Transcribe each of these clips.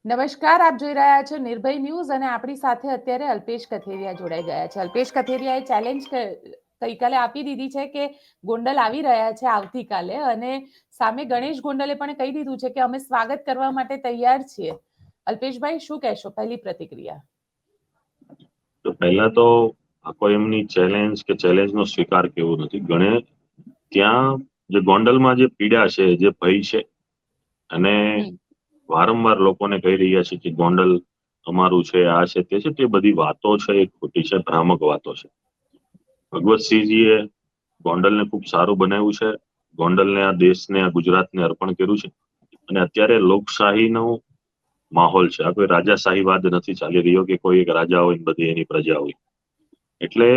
નમસ્કાર, આપ જોઈ રહ્યા છો નિર્ભય ન્યૂઝ અને આપણી સાથે અત્યારે અલ્પેશ કથેરિયા જોડાઈ ગયા છે. અલ્પેશ કથેરિયાએ ચેલેન્જ ગઈકાલે આપી દીધી છે કે ગોંડલ આવી રહ્યા છે આવતીકાલે, અને સામે ગણેશ ગોંડલે પણ કહી દીધું છે કે અમે સ્વાગત કરવા માટે તૈયાર છીએ. અલ્પેશભાઈ, શું કહેશો? પહેલી પ્રતિક્રિયા. તો પહેલા તો આ કોઈ એમની ચેલેન્જનો સ્વીકાર કેવો નથી. ત્યાં જે ગોંડલમાં જે પીડા છે, જે ભય છે, અને વારંવાર લોકોને કહી રહ્યા છે કે ગોંડલ અમારું છે, આ છે, તે છે, તે બધી વાતો છે એ ખોટી છે, ભ્રામક વાતો છે. ભગવતસિંહજીએ ગોંડલને ખૂબ સારું બનાવ્યું છે. ગોંડલને, આ દેશને, આ ગુજરાતને અર્પણ કર્યું છે. અને અત્યારે લોકશાહીનો માહોલ છે. આ કોઈ રાજાશાહીવાદ નથી ચાલી રહ્યો કે કોઈ એક રાજા હોય ને બધી એની પ્રજા હોય. એટલે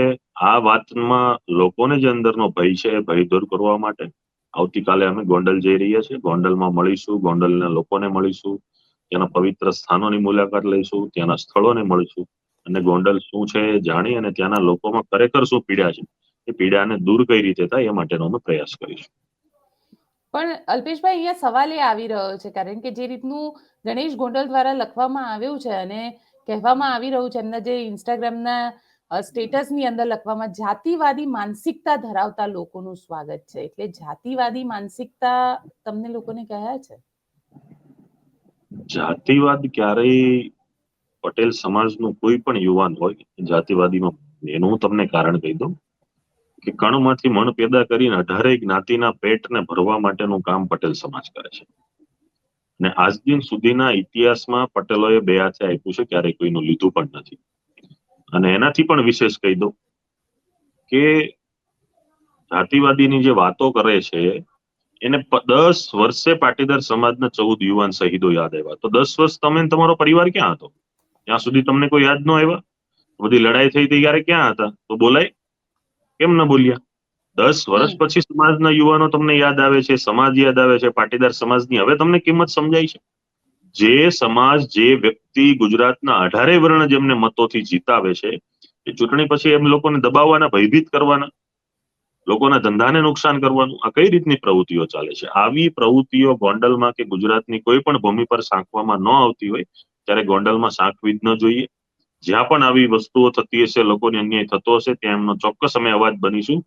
આ વાતમાં લોકોને જે અંદરનો ભય છે એ ભય દૂર કરવા માટે આવતીકાલે અમે ગોંડલ જઈ રહ્યા છીએ. ગોંડલમાં મળીશું, ગોંડલના લોકોને મળીશું, ત્યાંના પવિત્ર સ્થાનોની મુલાકાત લઈશું, ત્યાંના સ્થળોને મળીશું, અને ગોંડલ શું છે જાણી અને ત્યાંના લોકોમાં ખરેખર શું પીડા છે એ પીડાને દૂર કઈ રીતે થાય એ માટેનો અમે પ્રયાસ કરીશું. પણ અલ્પેશભાઈ, અહીંયા સવાલ એ આવી રહ્યો છે, કારણ કે જે રીતનું ગણેશ ગોંડલ દ્વારા લખવામાં આવ્યું છે અને કહેવામાં આવી રહ્યું છે, એમના જે ઇન્સ્ટાગ્રામના સ્ટેટસની અંદર લખવામાં, જાતિવાદી માનસિકતા ધરાવતા લોકોનું સ્વાગત છે. એટલે જાતિવાદી માનસિકતા તમને લોકોને કહ્યા છે? જાતિવાદ ક્યારેય પટેલ સમાજનું કોઈ પણ યુવાન હોય જાતિવાદીમાં, એનું હું તમને કારણ કહી દઉં કે કણમાંથી મણ પેદા કરીને 18 જ્ઞાતિના પેટને ભરવા માટેનું કામ પટેલ સમાજ કરે છે. અને આજ દિન સુધીના ઇતિહાસમાં પટેલોએ બે હાથે આપ્યું છે, ક્યારેય કોઈનું લીધું પણ નથી. અને એનાથી પણ વિશેષ કહી દઉં કે જાતિવાદીની જે વાતો કરે છે એને 10 વર્ષે પાટીદાર સમાજના 14 યુવાન શહીદો યાદ આવ્યા. તો 10 વર્ષ તમે તમારો પરિવાર ક્યાં હતો? ત્યાં સુધી તમને કોઈ યાદ ન આવ્યા? બધી લડાઈ થઈ ત્યારે ક્યાં હતા? તો બોલાય, કેમ ન બોલ્યા? 10 વર્ષ પછી સમાજના યુવાનો તમને યાદ આવે છે, સમાજ યાદ આવે છે, પાટીદાર સમાજની હવે તમને કિંમત સમજાય છે. જે સમાજ, જે વ્યક્તિ ગુજરાતના 18 વર્ણ જેમને મતોથી જીતાવે છે, એ ચૂંટણી પછી એમ લોકોને દબાવવાના, ભયભીત કરવાના, લોકોના ધંધાને નુકસાન કરવાનું, આ કઈ રીતની પ્રવૃત્તિઓ ચાલે છે? આવી પ્રવૃત્તિઓ ગોંડલમાં કે ગુજરાતની કોઈ પણ ભૂમિ પર સાંકવામાં ન આવતી હોય ત્યારે ગોંડલમાં સાંકવી જ ન જોઈએ. જ્યાં પણ આવી વસ્તુઓ થતી હશે, લોકોને અન્યાય થતો હશે, ત્યાં એમનો ચોક્કસ અમે અવાજ બનીશું.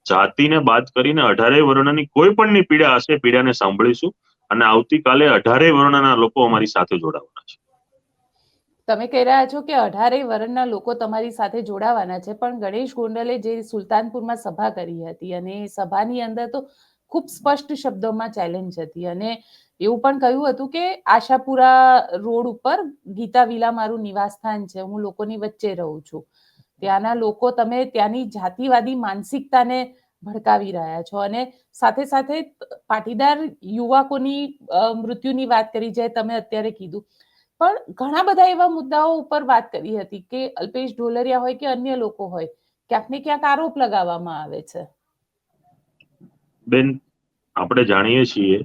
જાતિને બાદ કરીને 18 વર્ણની કોઈ પણની પીડા હશે, પીડાને સાંભળીશું, અને આવતીકાલે 18 વર્ણના લોકો અમારી સાથે જોડાવાના છે. તમે કહી રહ્યા છો કે 18 વર્ણના લોકો તમારી સાથે જોડાવાના છે, પણ ગણેશ ગોંડલે જે સુલતાનપુરમાં સભા કરી હતી અને એ સભાની અંદર તો ખૂબ સ્પષ્ટ શબ્દોમાં ચેલેન્જ હતી, અને એવું પણ કહ્યું હતું કે આશાપુરા રોડ ઉપર ગીતા વિલા મારું નિવાસસ્થાન છે, હું લોકોની વચ્ચે રહું છું. ત્યાંના લોકો, તમે ત્યાંની જાતિવાદી માનસિકતાને ભડકાવી રહ્યા છો, અને સાથે સાથે પાટીદાર યુવકોની મૃત્યુની વાત કરી, જે તમે અત્યારે કીધું, પણ ઘણા બધા એવા મુદ્દાઓ ઉપર વાત કરી હતી કે અલ્પેશ ઢોલરિયા હોય કે અન્ય લોકો હોય, ક્યાંક ને ક્યાંક આરોપ લગાવવામાં આવે છે. બેન, આપણે જાણીએ છીએ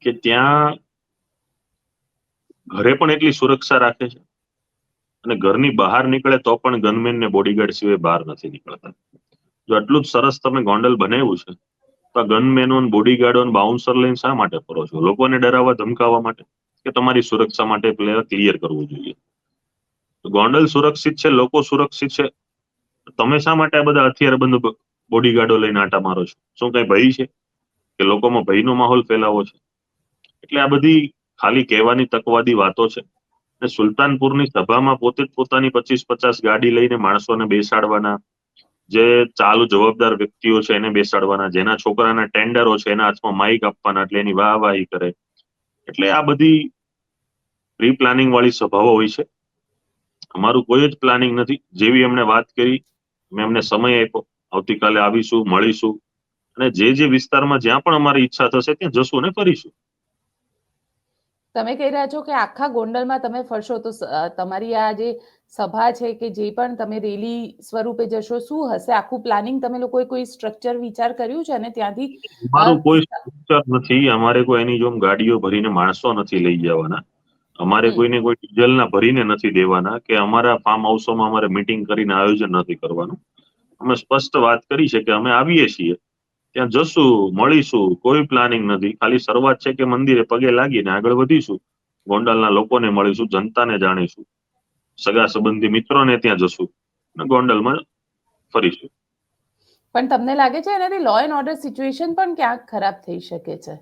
કે ત્યાં ઘરે પણ એટલી સુરક્ષા રાખે છે, અને ઘરની બહાર નીકળે તો પણ ગનમેન ને બોડીગાર્ડ સિવાય બહાર નથી નીકળતા. જો આટલું જ સરસ તમે ગોંડલ બનાવ્યું છે, તો ગનમેનો, બોડીગાર્ડો, બાઉન્સર લઈને શા માટે ફરો છો? લોકોને ડરાવવા, ધમકાવવા માટે, કે તમારી સુરક્ષા માટે ક્લિયર કરવું જોઈએ? ગોંડલ સુરક્ષિત છે, લોકો સુરક્ષિત છે, તમે શા માટે આ બધા હથિયારબંધ બોડીગાર્ડો લઈને આટા મારો છો? શું કઈ ભય છે કે લોકોમાં ભયનો માહોલ ફેલાવો છે? એટલે આ બધી ખાલી કહેવાની તકવાદી વાતો છે. સુલતાનપુરની સભામાં પોતે જ પોતાની 25-50 ગાડી લઈને માણસોને બેસાડવાના, જે ચાલુ જવાબદાર વ્યક્તિઓ છે એને બેસાડવાના, જેના છોકરાના ટેન્ડરો છે એના હાથમાં માઇક આપવાના, એટલે એની વાહવાહી કરે. એટલે આ બધી પ્રી પ્લાનિંગ વાળી સભાઓ હોય છે. અમારું કોઈ જ પ્લાનિંગ નથી. જેવી એમને વાત કરી, મેં એમને સમય આપ્યો, આવતીકાલે આવીશું, મળીશું, અને જે વિસ્તારમાં જ્યાં પણ અમારી ઈચ્છા થશે ત્યાં જશું અને ફરીશું. તમે કહી રહ્યા છો કે આખા ગોંડલમાં તમે ફરશો, તો તમારી આ જે સભા છે કે જે પણ તમે રેલી સ્વરૂપે જશો, શું હશે આખું પ્લાનિંગ? તમે લોકોએ કોઈ સ્ટ્રક્ચર વિચાર કર્યું છે? અને ત્યાંથી અમારું કોઈ સ્ટ્રક્ચર નથી. અમારે કોઈ એની જેમ ગાડીઓ ભરીને માણસો નથી લઈ જવાના. અમારે કોઈને કોઈ ડીઝલના ભરીને નથી દેવાના, કે અમારા ફાર્મ હાઉસોમાં અમારે મીટિંગ કરીને આયોજન નથી કરવાનું. અમે સ્પષ્ટ વાત કરી છે કે અમે આવીએ છીએ, ત્યાં જશું, મળીશું, કોઈ પ્લાનિંગ નથી. ખાલી શરૂઆત છે કે મંદિરે પગે લાગીને આગળ વધીશું, ગોંડલના લોકોને મળીશું, જનતાને જાણીશું, સગા સંબંધી મિત્રોને ત્યાં જશું અને ગોંડલમાં ફરીશું. પણ તમને લાગે છે એનાથી લો એન્ડ ઓર્ડર સિચ્યુએશન પણ ક્યાંક ખરાબ થઈ શકે છે?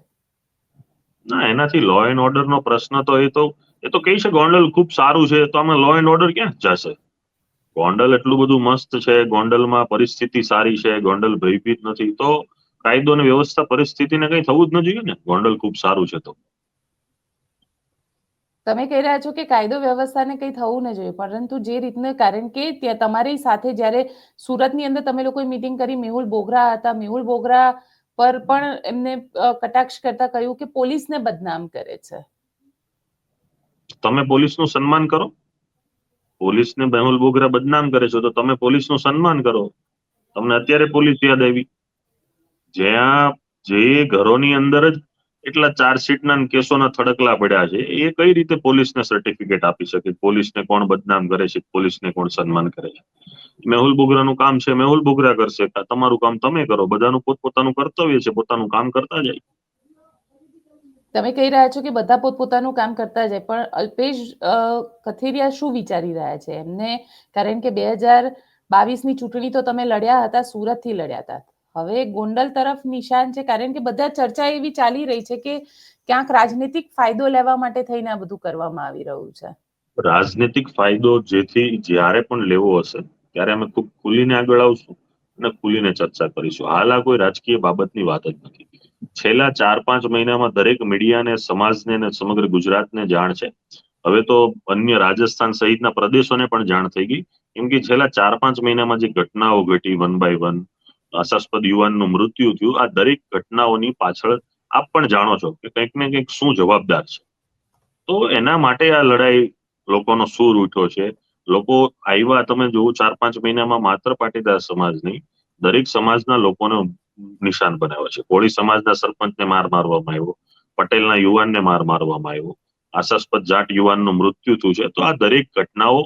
ના, એનાથી લો એન્ડ ઓર્ડર નો પ્રશ્ન તો એ તો કહી છે ગોંડલ ખૂબ સારું છે, તો આમાં લો એન્ડ ઓર્ડર ક્યાં જશે? ગોંડલ એટલું બધું મસ્ત છે, ગોંડલમાં પરિસ્થિતિ સારી છે, ગોંડલ ભયભીત નથી, તો કાયદો અને વ્યવસ્થા પરિસ્થિતિને કઈ થવું જ ન જોઈએ ને. ગોંડલ ખૂબ સારું છે તો તમે કહી રહ્યા છો કે કાયદો વ્યવસ્થાને કંઈ થવું ન જોઈએ, પરંતુ જે રીતને, કારણ કે ત્યાં તમારી સાથે જ્યારે સુરતની અંદર તમે લોકોએ મીટિંગ કરી, મેહુલ બોગરા હતા, મેહુલ બોગરા પર પણ એમને કટાક્ષ કરતા કહ્યું કે પોલીસને બદનામ કરે છે. તમે પોલીસનું સન્માન કરો. પોલીસને મેહુલ બોગરા બદનામ કરે છે તો તમે પોલીસનું સન્માન કરો. તમને અત્યારે પોલીસ યાદ આવી? જ્યાં જે ઘરોની અંદર જ એટલા ચાર્જશીટના કેસોના થડકલા પડ્યા છે, એ કઈ રીતે પોલીસને સર્ટિફિકેટ આપી શકે? પોલીસને કોણ બદનામ કરે છે, પોલીસને કોણ સન્માન કરે છે? મેહુલ બોગરાનું કામ છે, મેહુલ બોગરા કરશે. તમારું કામ તમે કરો. બધાનું પોતપોતાનું કર્તવ્ય છે, પોતાનું કામ કરતા જાય. તમે કહી રહ્યા છો કે બધા પોતપોતાનું કામ કરતા જાય, પણ અલ્પેશ કથિરિયા શું વિચારી રહ્યા છે એમને? કારણ કે 2022ની ચૂંટણી તો તમે લડ્યા હતા, સુરતથી લડ્યા હતા. હવે ગોંડલ તરફ નિશાન છે, કારણ કે બધા ચર્ચા એવી ચાલી રહી છે કે ક્યાંક રાજનીતિક ફાયદો લેવા માટે થઈને આ બધું કરવામાં આવી રહ્યું છે. રાજનીતિક ફાયદો જેથી જ્યારે પણ લેવો હશે ત્યારે અમે ખૂબ ખુલીને આગળ આવશું અને ખુલીને ચર્ચા કરીશું. હાલ આ કોઈ રાજકીય બાબતની વાત જ નથી. છેલ્લા 4-5 મહિનામાં દરેક મીડિયાને, સમાજને અને સમગ્ર ગુજરાતને જાણ છે. હવે તો અન્ય રાજસ્થાન સહિતના પ્રદેશોને પણ જાણ થઈ ગઈ, કેમ કે છેલ્લા 4-5 મહિનામાં જે ઘટનાઓ ઘટી, 1 બાય 1 આશાસ્પદ યુવાનનું મૃત્યુ થયું, આ દરેક ઘટનાઓની પાછળ આપ પણ જાણો છો કે કંઈક ને કંઈક શું જવાબદાર છે. તો એના માટે આ લડાઈ લોકોનો સૂર ઉઠ્યો છે. લોકો આવ્યા, તમે જોવું 4-5 મહિનામાં માત્ર પાટીદાર સમાજ નહીં, દરેક સમાજના લોકોને નિશાન બનાવ્યા છે. કોળી સમાજના સરપંચને માર મારવામાં આવ્યો, પટેલના યુવાનને માર મારવામાં આવ્યો, આશાસ્પદ જાટ યુવાનનું મૃત્યુ થયું છે. તો આ દરેક ઘટનાઓ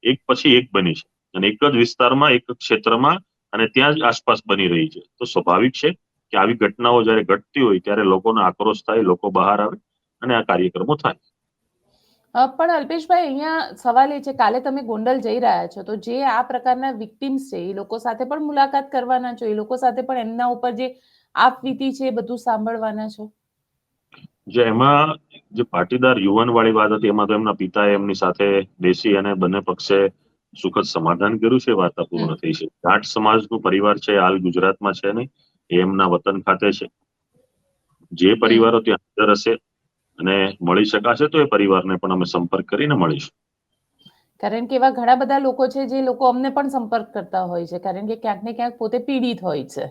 એક પછી એક બની છે અને એક જ વિસ્તારમાં, એક જ ક્ષેત્રમાં અને ત્યાં જ આસપાસ બની રહી છે. તો સ્વાભાવિક છે કે આવી ઘટનાઓ જ્યારે ઘટતી હોય ત્યારે લોકોનો આક્રોશ થાય, લોકો બહાર આવે અને આ કાર્યક્રમો થાય. પણ અલ્પેશભાઈ, અહીંયા સવાલ એ છે, કાલે તમે ગોંડલ જઈ રહ્યા છો, તો જે આ પ્રકારના વિક્ટિમ્સ છે એ લોકો સાથે પણ મુલાકાત કરવાના છો? એ લોકો સાથે પણ એમના ઉપર જે આપવીતી છે એ બધું સાંભળવાના છો? જે એમાં જે પાટીદાર યુવાન વાળી વાત હતી, એમાં તો એમના પિતાએ એમની સાથે બેસી અને બંને પક્ષે સુખદ સમાધાન કર્યું છે. વાર્તા પૂર્ણ થઈ છે. જાટ સમાજનું પરિવાર છે, હાલ ગુજરાતમાં છે નહીં, એ એમના વતન ખાતે છે. જે પરિવારો ત્યાં હાજર હશે અને મળી શકાશે તો એ પરિવારને પણ અમે સંપર્ક કરીને મળીશું. કારણ કે એવા ઘણા બધા લોકો છે જે લોકો અમને પણ સંપર્ક કરતા હોય છે, કારણ કે ક્યાંક ને ક્યાંક પોતે પીડિત હોય છે.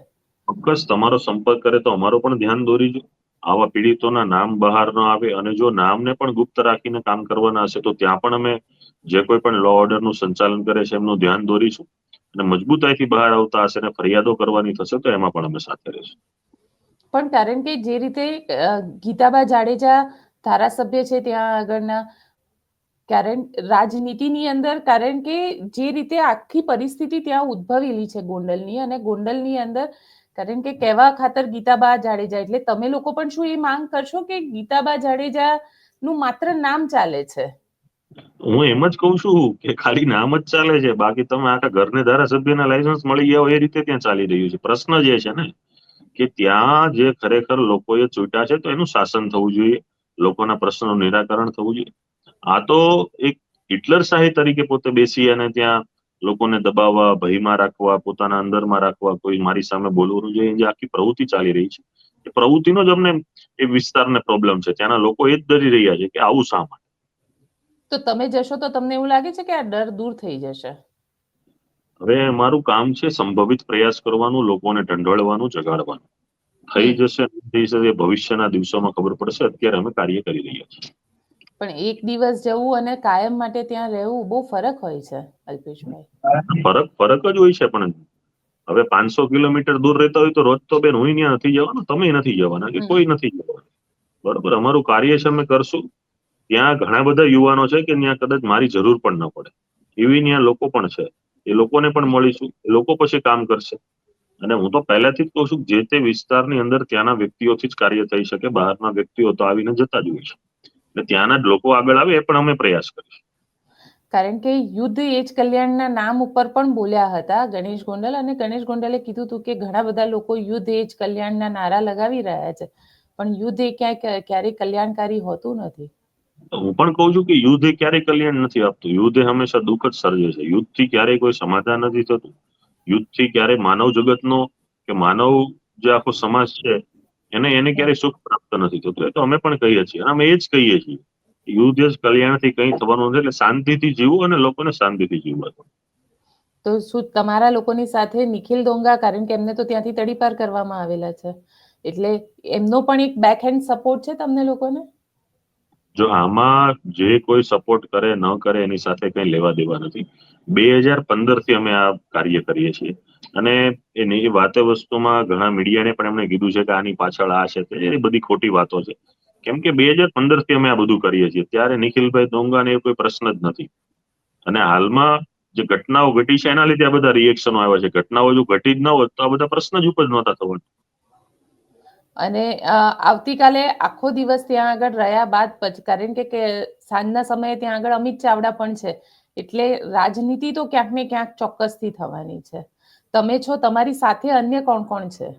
ચોક્કસ તમારો સંપર્ક કરે તો અમારો પણ ધ્યાન દોરીજો. આવા પીડિતોના નામ બહાર ન આવે, અને જો નામને પણ ગુપ્ત રાખીને કામ કરવાના હશે તો ત્યાં પણ અમે જે કોઈ પણ લો ઓર્ડરનું સંચાલન કરે છે એમનું ધ્યાન દોરીશું. અને મજબૂતાઈથી બહાર આવતા હશે અને ફરિયાદો કરવાની થશે તો એમાં પણ અમે સાથે રહીશું. પણ કારણ કે જે રીતે ગીતાબા જાડેજા ધારાસભ્ય છે ત્યાં આગળના, કારણ રાજનીતિની અંદર, કારણ કે જે રીતે આખી પરિસ્થિતિ ત્યાં ઉદ્ભવેલી છે ગોંડલની, અને ગોંડલની અંદર, કારણ કે કહેવા ખાતર ગીતાબા જાડેજા, એટલે તમે લોકો પણ શું એ માંગ કરશો કે ગીતાબા જાડેજા નું માત્ર નામ ચાલે છે? હું એમ જ કઉ છું કે ખાલી નામ જ ચાલે છે, બાકી તમે આખા ઘરને ધારાસભ્યના લાયસન્સ મળી ગયા હોય એ રીતે ત્યાં ચાલી રહ્યું છે. પ્રશ્ન જે છે ને કે ત્યાં જે ખરેખર લોકોએ ચૂંટ્યા છે તો એનું શાસન થવું જોઈએ, લોકોના પ્રશ્નોનું નિરાકરણ થવું જોઈએ. આ તો એક હિટલરશાહી તરીકે પોતે બેસી અને ત્યાં લોકોને દબાવવા, ભયમાં રાખવા, પોતાના અંદરમાં રાખવા, કોઈ મારી સામે બોલવું જોઈએ, જે આખી પ્રવૃત્તિ ચાલી રહી છે એ પ્રવૃત્તિનો જ અમને એ વિસ્તારને પ્રોબ્લેમ છે. ત્યાંના લોકો એ જ ડરી રહ્યા છે કે આવું શા માટે. તો તમે જશો તો તમને એવું લાગે છે કે આ ડર દૂર થઈ જશે? હવે મારું કામ છે સંભવિત પ્રયાસ કરવાનું, લોકોને ઢંઢોળવાનું, જગાડવાનું. થઈ જશે, થઈ જશે, ભવિષ્યના દિવસોમાં ખબર પડશે. અત્યારે અમે કાર્ય કરી રહ્યા છીએ. પણ એક દિવસ જવું અને કાયમ માટે ત્યાં રહેવું બહુ ફરક હોય છે અલ્પેશભાઈ. ફરક જ હોય છે. પણ હવે 500 કિલોમીટર દૂર રહેતા હોય તો રોજ તો બેન હું ત્યાં નથી જવાનો, તમે નથી જવાના, કે કોઈ નથી જવાના. બરોબર, અમારું કાર્ય છે, અમે કરશું. ત્યાં ઘણા બધા યુવાનો છે કે ત્યાં કદાચ મારી જરૂર પણ ન પડે, એવી ત્યાં લોકો પણ છે. એ લોકોને પણ મળીશું, એ લોકો પછી કામ કરશે. અને હું તો પહેલાથી જ કહું છું, જે તે વિસ્તારની અંદર ત્યાંના વ્યક્તિઓથી જ કાર્ય થઈ શકે, બહારના વ્યક્તિઓ તો આવીને જતા જ હોય છે. એટલે ત્યાંના જ લોકો આગળ આવે એ પણ અમે પ્રયાસ કરીશું. કારણ કે યુદ્ધ એ જ કલ્યાણના નામ ઉપર પણ બોલ્યા હતા ગણેશ ગોંડલ, અને ગણેશ ગોંડલે કીધું હતું કે ઘણા બધા લોકો યુદ્ધ એ જ કલ્યાણના નારા લગાવી રહ્યા છે, પણ યુદ્ધ એ ક્યારેય કલ્યાણકારી હોતું નથી. હું પણ કહું છું કે યુદ્ધ એ ક્યારેય કલ્યાણ નથી આપતું. યુદ્ધ એ હંમેશા દુઃખ જ સર્જે છે. યુદ્ધથી ક્યારેય કોઈ સમાધાન નથી થતું. યુદ્ધથી ક્યારેય માનવ જગતનો કે માનવ જે આખો સમાજ છે એને ક્યારેય સુખ પ્રાપ્ત નથી થતું. એ તો અમે પણ કહીએ છીએ અને અમે એ જ કહીએ છીએ. યુદ્ધ જ કલ્યાણથી કંઈ થવાનું નથી. એટલે શાંતિથી જીવવું અને લોકોને શાંતિથી જીવવા દો. તો શું તમારા લોકોની સાથે નિખિલ ડોંગા, કારણ કે એમને તો ત્યાંથી તડીપાર કરવામાં આવેલા છે, એટલે એમનો પણ એક બેક હેન્ડ સપોર્ટ છે તમને લોકોને? જો આમાં જે કોઈ સપોર્ટ કરે ન કરે એની સાથે કંઈ લેવા દેવા નથી. 2015 થી અમે આ કાર્ય કરીએ છીએ અને એની વાતે વસ્તુમાં ઘણા મીડિયાને પણ એમણે કીધું છે કે આની પાછળ આ છે, એ બધી ખોટી વાતો છે. કેમ કે 2015 થી અમે આ બધું કરીએ છીએ. ત્યારે નિખિલભાઈ ડોંગાને એ કોઈ પ્રશ્ન જ નથી. અને હાલમાં જે ઘટનાઓ ઘટી છે એના લીધે આ બધા રિએક્શનો આવ્યા છે. ઘટનાઓ જો ઘટી જ ન હોત તો આ બધા પ્રશ્ન જ ઉપર નહોતા થવાના. અને આવતીકાલે આખો દિવસ ત્યાં આગળ રહ્યા બાદ પછી, કારણ કે સાંજના સમયે ત્યાં આગળ અમિત ચાવડા પણ છે, એટલે રાજનીતિ તો ક્યાંક ને ક્યાંક ચોક્કસથી થવાની છે. તમે છો, તમારી સાથે અન્ય કોણ કોણ છે?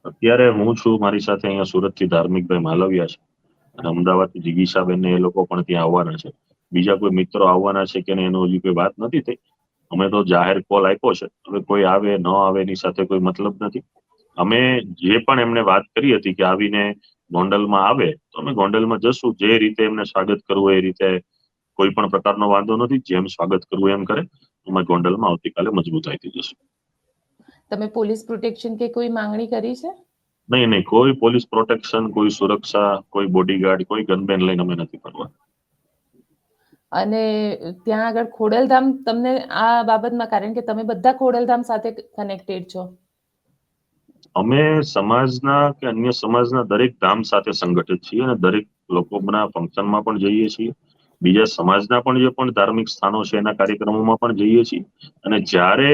અત્યારે હું છું, મારી સાથે અહીંયા સુરતથી ધાર્મિકભાઈ માલવિયા છે અને અમદાવાદથી જિગીશાબેન ને એ લોકો પણ ત્યાં આવવાના છે. બીજા કોઈ મિત્રો આવવાના છે કે એનો હજી કોઈ વાત નથી થઈ. અમે તો જાહેર કોલ આપ્યો છે. હવે કોઈ આવે ન આવે એની સાથે કોઈ મતલબ નથી. અમે જે પણ એમને વાત કરી હતી કે આવીને ગોંડલમાં આવે તો અમે ગોંડલમાં જશું. જે રીતે એમને સ્વાગત કરવું એ રીતે કોઈ પણ પ્રકારનો વાંધો નથી. જેમ સ્વાગત કરવું એમ કરે. અમે ગોંડલમાં આવતીકાલે મજબૂતાઈથી જશું. તમે પોલીસ પ્રોટેક્શન કે કોઈ માંગણી કરી છે? નહીં, કોઈ પોલીસ પ્રોટેક્શન, કોઈ સુરક્ષા, કોઈ બોડીગાર્ડ, કોઈ ગનમેન લઈને અમે નથી ફરવા. અને ત્યાં આગળ ખોડલધામ તમને આ બાબતમાં, કારણ કે તમે બધા ખોડલધામ સાથે કનેક્ટેડ છો, અમે સમાજના કે અન્ય સમાજના દરેક ધામ સાથે સંગઠિત છીએ અને દરેક લોકોના ફંક્શનમાં પણ જઈએ છીએ. બીજા સમાજના પણ જે પણ ધાર્મિક સ્થાનો છે એના કાર્યક્રમોમાં પણ જઈએ છીએ. અને જ્યારે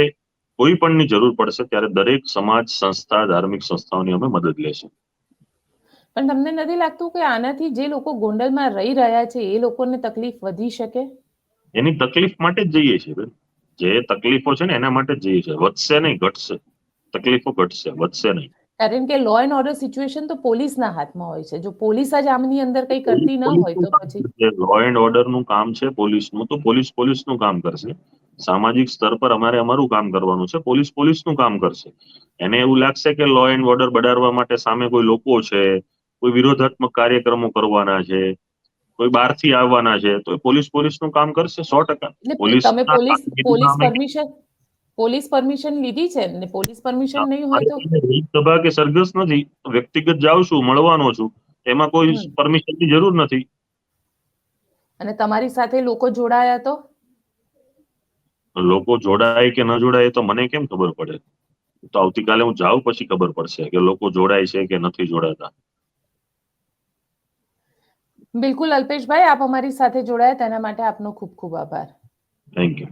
કોઈ પણની જરૂર પડશે ત્યારે દરેક સમાજ સંસ્થા, ધાર્મિક સંસ્થાઓની અમે મદદ લેશું. પણ તમને નથી લાગતું કે આનાથી જે લોકો ગોંડલમાં રહી રહ્યા છે એ લોકોને તકલીફ વધી શકે? એની તકલીફ માટે જ જઈએ છીએ બેન. જે તકલીફો છે ને એના માટે જ જઈએ છીએ. વધશે નહીં, ઘટશે. તકલીફો ઘટશે, વધશે નહીં. કારણ કે લો એન્ડ ઓર્ડર સિચ્યુએશન તો પોલીસના હાથમાં હોય છે. જો પોલીસ જ આમની અંદર કંઈ કરતી ન હોય તો પછી લો એન્ડ ઓર્ડર નું કામ છે પોલીસનું, તો પોલીસનું કામ કરશે. સામાજિક સ્તર પર અમારે અમારું કામ કરવાનું છે. પોલીસનું કામ કરશે. એને એવું લાગશે કે લો એન્ડ ઓર્ડર બડાડવા માટે સામે કોઈ લોકો છે, કોઈ વિરોધાત્મક કાર્યક્રમો કરવાના છે, કોઈ બહારથી આવવાના છે, તો પોલીસનું કામ કરશે 100%. તમે પોલીસના પોલીસ પરમિશન લીધી છે ને? પોલીસ પરમિશન નહીં હોય તો સભા કે સરઘસ નથી. વ્યક્તિગત જાઉં છું, મળવાનો છું. એમાં કોઈ પરમિશનની જરૂર નથી. અને તમારી સાથે લોકો જોડાયા તો લોકો જોડાય કે ન જોડાય તો મને કેમ ખબર પડે? તો આવતીકાલે હું જાઉં પછી ખબર પડશે કે લોકો જોડાય છે કે નથી જોડાતા. બિલકુલ અલ્પેશભાઈ, આપ અમારી સાથે જોડાયા તેના માટે આપનો ખૂબ ખૂબ આભાર. Thank you.